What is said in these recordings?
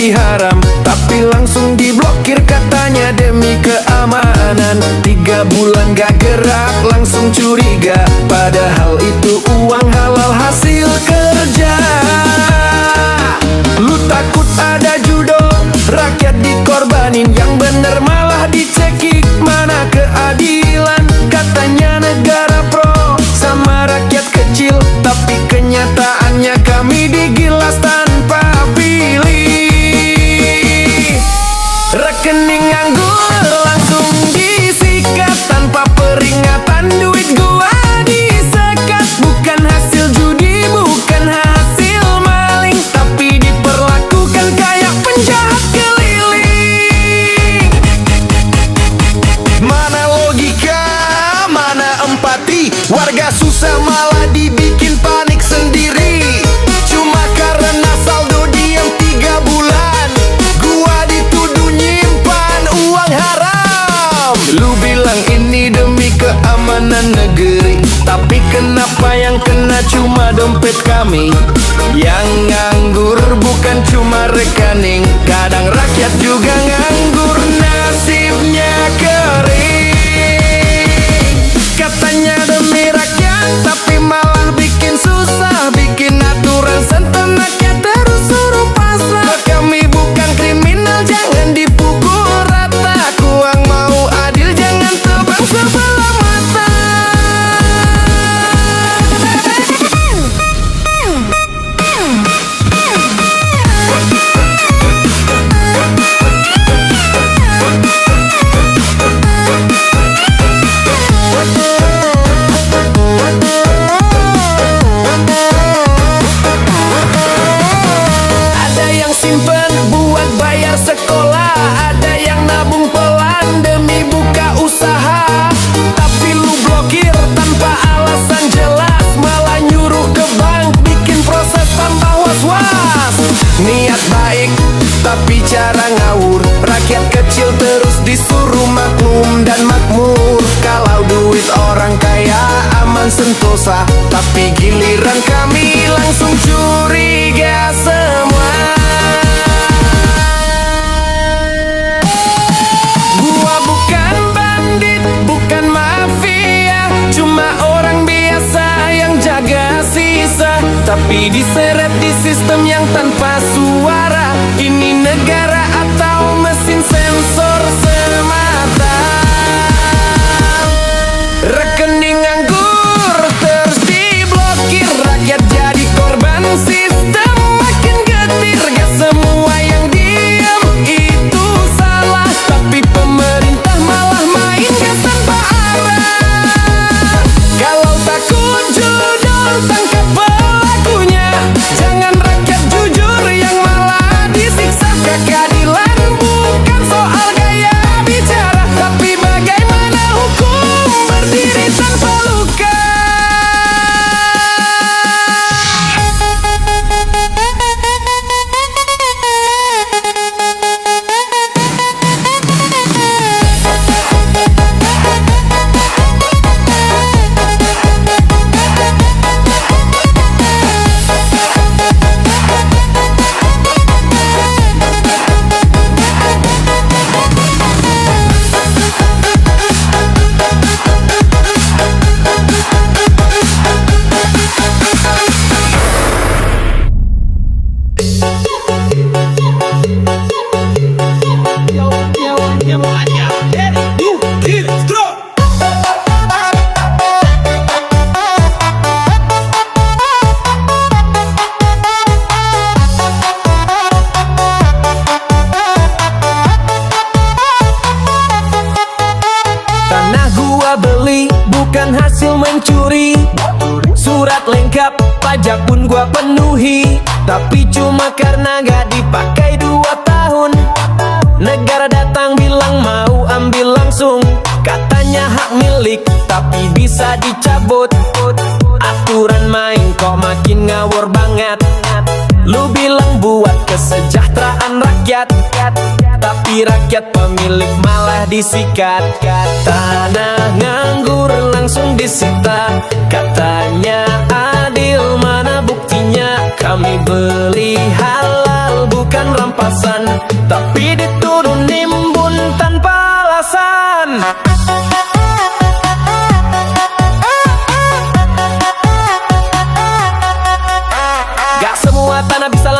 judi haram, tapi langsung diblokir katanya demi keamanan. 3 bulan gak gerak langsung curiga, padahal itu uang halal hasil kerja. Lu takut ada judo, rakyat dikorbanin, yang bener malah dicekik. Mana keadilan? Katanya negara pro sama rakyat kecil, tapi kenyataannya kami digilas tanpa pilih. Rekening nganggur langsung disikat tanpa peringatan, duit gua disekat. Bukan hasil judi, bukan hasil maling, tapi diperlakukan kayak penjahat keliling. Mana logika, mana empati? Warga susah malah dibikin panik sendiri. Cuma karena saldo diam 3 bulan, gua dituduh nyimpan uang haram. Lu bilang ini demi keamanan negeri, tapi kenapa yang kena cuma dompet kami? Yang nganggur bukan cuma rekening, kadang rakyat juga nganggur, nasibnya kering. Katanya demi rakyat, tapi malah bikin susah, bikin aturan sentenaknya terus suruh pasrah. Kami bukan kriminal, jangan dipukul rata. Kuang mau adil, jangan tebang sebelah mata. Ada yang simpen buat bayar sekolah, ada yang nabung pelan demi buka usaha. Tapi lu blokir tanpa alasan jelas, malah nyuruh ke bank bikin proses tambah was-was. Niat baik tapi cara ngawur, rakyat kecil terus disuruh maklum dan makmur. Kalau duit orang kaya aman sentosa, tapi giliran kami langsung curiga semua. Gua bukan bandit, bukan mafia, cuma orang biasa yang jaga sisa, tapi diseret di sistem yang tanpa suara. Ini negara atau mesin sensor semata? Rekening nganggur terus diblokir, rakyat jadi korban sistem makin getir. Gak semua yang diam itu salah, tapi pemerintah malah main gas tanpa arah. Kalau takut judul, tangkap pelakunya, jangan rakyat jujur yang malah disiksa. Keadilan bukan soal gaya bicara, tapi bagaimana hukum berdiri tanpa luka. Tanah gua beli bukan hasil mencuri, surat lengkap pajak pun gua penuhi, tapi cuma karena gak dipakai 2 tahun, negara datang bilang mau ambil langsung. Katanya hak milik tapi bisa dicabut. Aturan main kok makin ngawur banget. Lu bilang buat kesejahteraan rakyat, tapi rakyat pemilik malah disikat. Tanah nganggur langsung disita, katanya adil, mana buktinya? Kami beli halal bukan rampasan.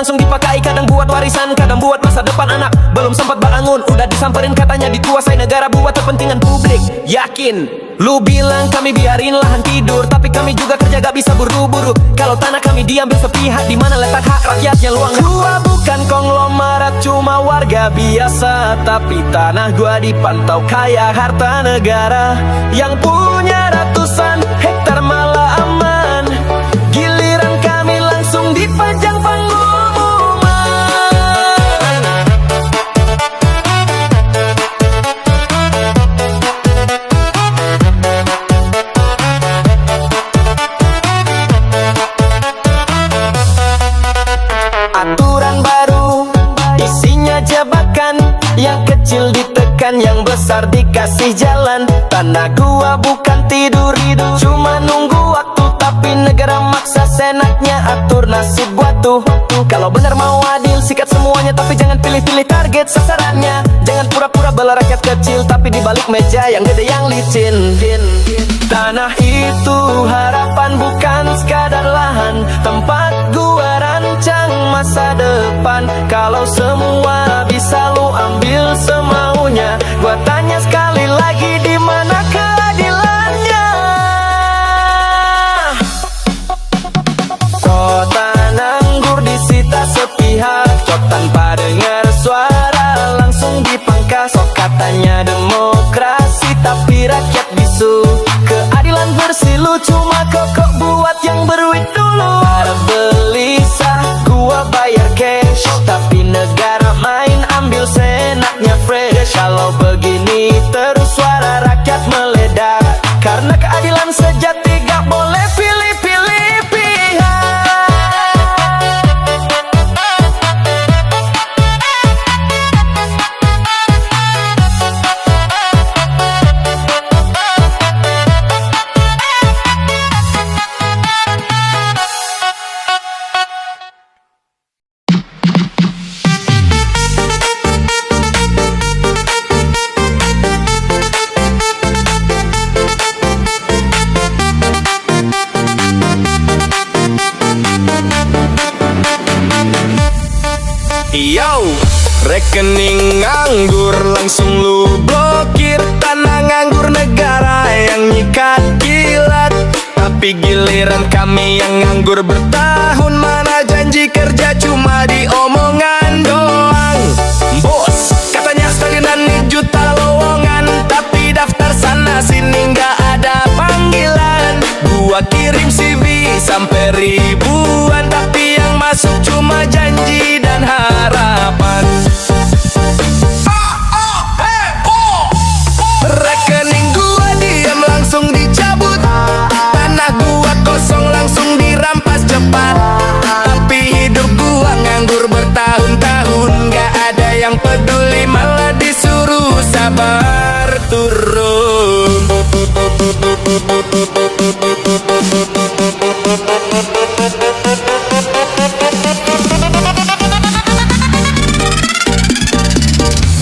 langsung dipakai. Kadang buat warisan, kadang buat masa depan anak. Belum sempat bangun, udah disamperin katanya dikuasai negara buat kepentingan publik. Yakin? Lu bilang kami biarin lahan tidur, tapi kami juga kerja gak bisa buru-buru. Kalau tanah kami diambil sepihak, di mana letak hak rakyatnya luang. Gua bukan konglomerat, cuma warga biasa, tapi tanah gua dipantau kaya harta negara. Yang punya ratusan hektar malah aman, giliran kami langsung dipajang pengumuman. Aturan baru, isinya jebakan. Yang kecil ditekan, yang besar dikasih jalan. Tanah gua bukan tidur, cuma nunggu waktu. Tapi negara maksa senaknya atur nasib gua tuh. Kalau bener mau adil, sikat semuanya, tapi jangan pilih-pilih target sasarannya. Jangan pura-pura bela rakyat kecil, tapi di balik meja yang gede yang licin. Tanah itu harapan, bukan sekadar lahan. Tempat gua rancang masa depan. Kalau semua bisa lu ambil semaunya, gua tanya sekali lagi, di mana keadilannya? Kota Nganggur disita sepihak, cok tanpa dengar suara, langsung dipangkas. Sok katanya demokrasi, tapi rakyat bisu. Keadilan bersilu, cuma kok buat yang berwit dulu. Para beli sah, gua bayar cash, tapi negara main ambil senaknya fresh. Kalau begini terus suara rakyat meledak, karena keadilan sejati gak boleh pilih-pilih pihak. Yo, rekening nganggur langsung lu blokir. Tanah nganggur negara yang nyikat kilat, tapi giliran kami yang nganggur bertahun. Mana janji kerja, cuma di omongan doang. Bos, katanya stagnan juta lowongan, tapi daftar sana sini nggak ada panggilan. Gua kirim CV sampai ribuan, tapi yang masuk cuma janji dan harapan. Rekening gua diam langsung dicabut, tanah gua kosong langsung dirampas cepat. Tapi hidup gua nganggur bertahun-tahun, gak ada yang peduli, malah disuruh sabar turun.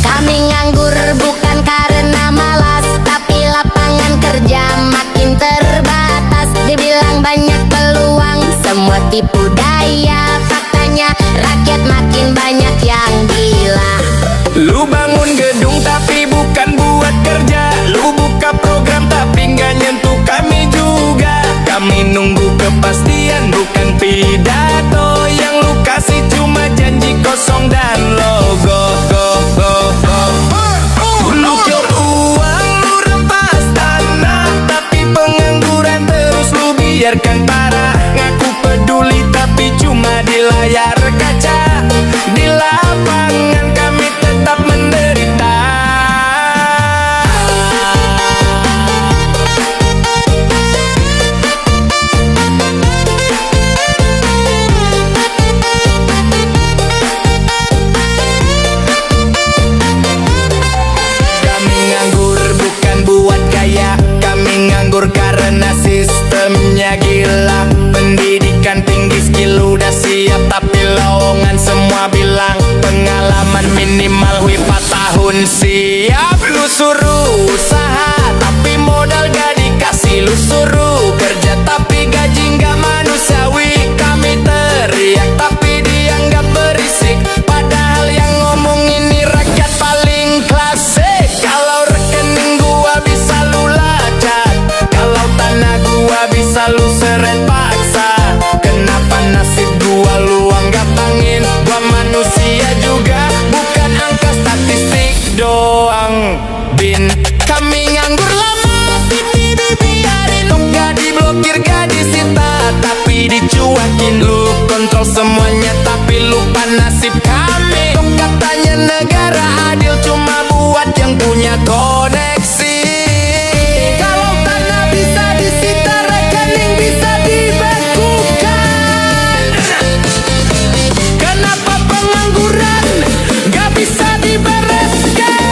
Kami nganggur bukan karena malas, tapi lapangan kerja makin terbatas. Dibilang banyak peluang, semua tipu daya. Faktanya rakyat makin banyak yang gila. Lu bangun gedung tapi bukan buat kerja, lu buka program tapi nggak nyentuh kami juga. Kami nunggu kepastian bukan pidato, yang lu kasih cuma janji kosong dan logo. Lu kir uang, lu rampas tanah, tapi pengangguran terus lu biarkan parah. Ngaku peduli tapi cuma Secara adil cuma buat yang punya koneksi. Kalau tanah bisa disita, rekening bisa dibekukan. Kenapa pengangguran gak bisa dibereskan?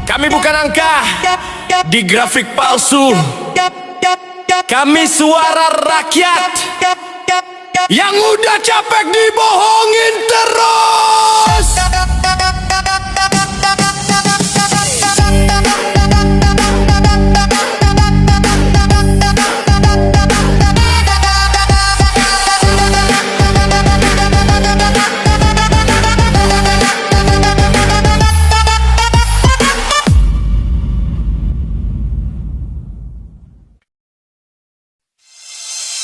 Kami bukan angka di grafik palsu. Kami suara rakyat yang udah capek dibohongin terus.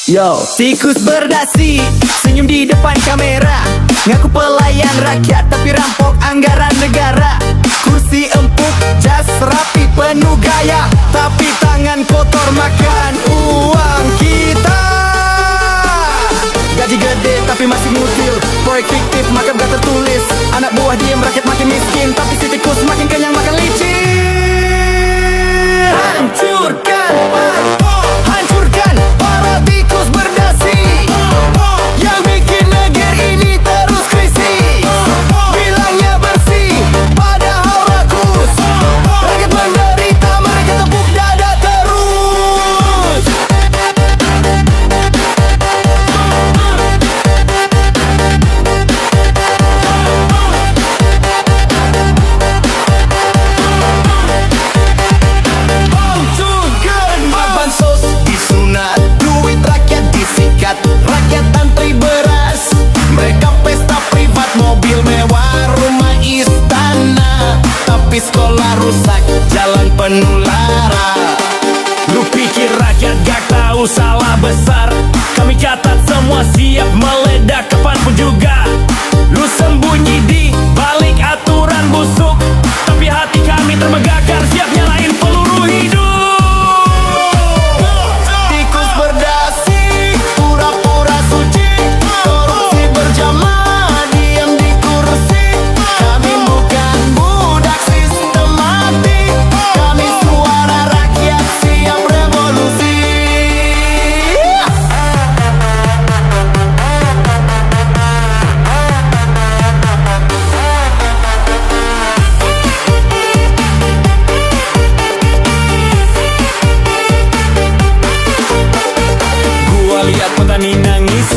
Yo, tikus berdasi, senyum di depan kamera, ngaku pelayan rakyat tapi rampok anggaran negara. Kursi empuk, jas rapi penuh gaya, tapi tangan kotor makan uang kita. Gaji gede tapi masih ngutil, proyek fiktif makam gak tertulis. Anak buah diem rakyat makin miskin, tapi si tikus makin kenyang makan licin. Hancurkan, hancurkan para tikus berdasi yang bikin negeri ini terus krisis. Bilangnya bersih padahal rakus, rakyat menderita mereka tepuk dada terus. Bansos disunat, duit rakyat disikat, rakyat antri beras. Mereka pesta privat, mobil mewah, rumah istana, tapi sekolah rusak, jalan penuh lara. Lu pikir rakyat gak tahu salah besar? Kami catat semua siap meledak kapanpun juga. Lu sembunyi di balik aturan busuk, tapi hati kami terbakar siap nyalain peluru hidup. Tikus berdasi, pura-pura suci, korupsi berjamaah, diam di kursi. Kami bukan budak sistematik, kami suara rakyat siap revolusi. Gua lihat petani nangis,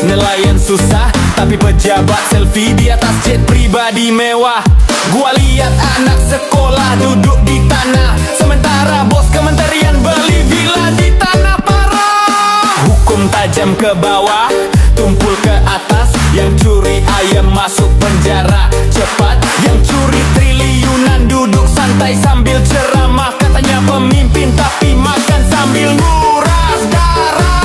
nelayan susah, tapi pejabat selfie di atas jet pribadi mewah. Gua lihat anak sekolah duduk di tanah, sementara bos kementerian beli villa di tanah parah. Hukum tajam ke bawah, tumpul ke atas. Yang curi ayam masuk penjara cepat, yang curi triliunan duduk santai sambil ceramah. Katanya pemimpin tapi makan sambil nguras darah.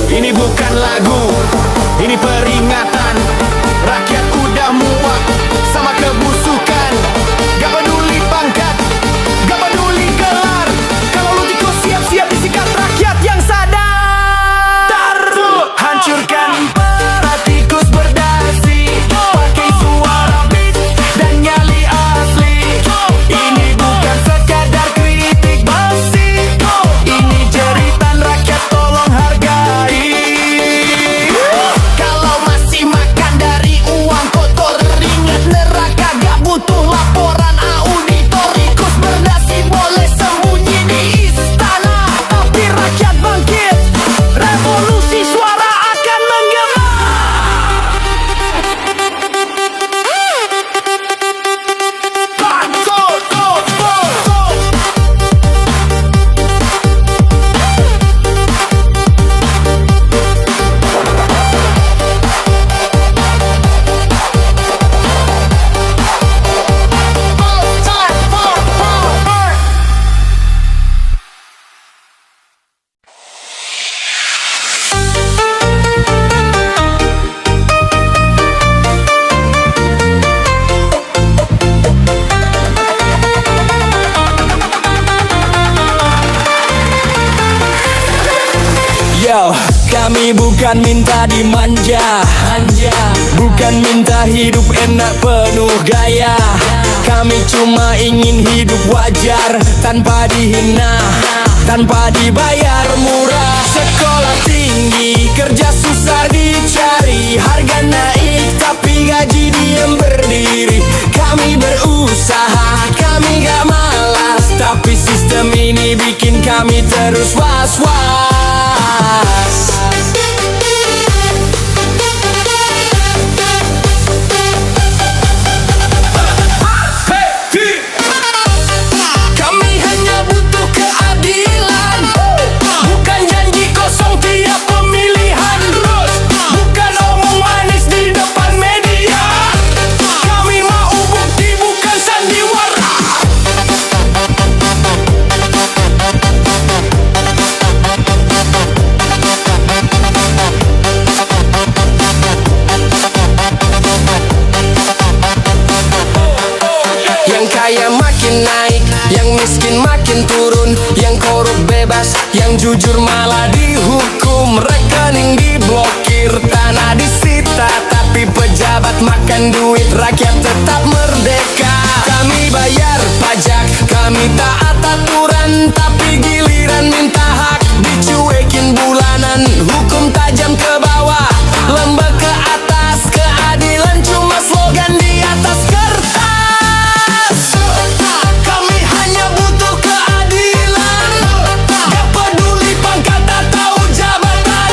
Ini bukan lagu, ini peringatan. Rakyat udah muak sama kebusukan. Gak peduli pangkat, gak peduli gelar. Kalau lu tikus siap-siap disikat rakyat yang sadar. Hancurkan para tikus berdasi, pakai suara beat dan nyali asli. Ini bukan sekadar kritik basi, ini jeritan rakyat, tolong hargai. Kalau masih makan dari uang kotor, ingat neraka gak butuh laporan auditor. Tikus berdasi boleh sembunyi di istana, tapi rakyat bangkit, revolusi suara akan menggema. Yo, Kami bukan minta dimanja, bukan minta hidup enak penuh gaya. Kami cuma ingin hidup wajar, tanpa dihina, tanpa dibayar murah. Sekolah tinggi, kerja susah dicari, harga naik tapi gaji diam berdiri. Kami berusaha, kami gak malas, tapi sistem ini bikin kami terus was-was. Kami hanya butuh keadilan, bukan janji kosong tiap pemilihan, bukan omong manis di depan media. Kami mau bukti bukan sandiwara. Yang kaya makin naik, yang miskin makin turun, yang korup bebas, yang jujur malah dihukum. Rekening diblokir, tanah disita, tapi pejabat makan duit, rakyat tetap merdeka. Kami bayar pajak, kami taat aturan, tapi giliran minta hak dicuekin bulanan. Hukum tajam ke bawah, lembek ke atas, keadilan cuma slogan di atas kertas. Kami hanya butuh keadilan, gak peduli pangkat atau jabatan.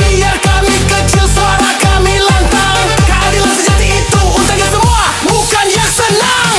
Biar kami kecil, suara kami lantang. Keadilan sejati itu untuk kita semua, bukan yang senang.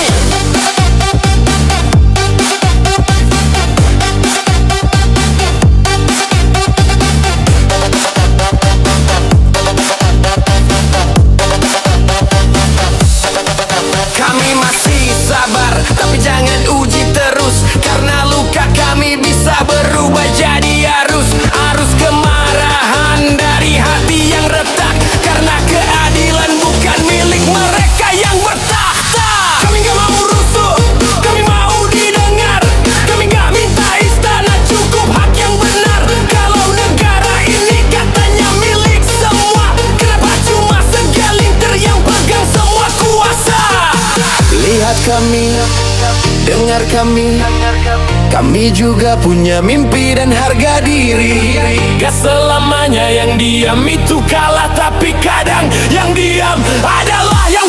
Kami masih sabar, tapi jangan uji terus, karena luka kami bisa berubah jadi arus. Arus kemarahan dari hati yang retak, karena keadilan bukan milik mereka yang bertakhta. Kami gak mau rusuh, kami mau didengar. Kami gak minta istana, cukup hak yang benar. Kalau negara ini katanya milik semua, kenapa cuma segelintir yang pegang semua kuasa? Lihat kami, dengar kami juga punya mimpi dan harga diri. Gak selamanya yang diam itu kalah, tapi kadang yang diam adalah yang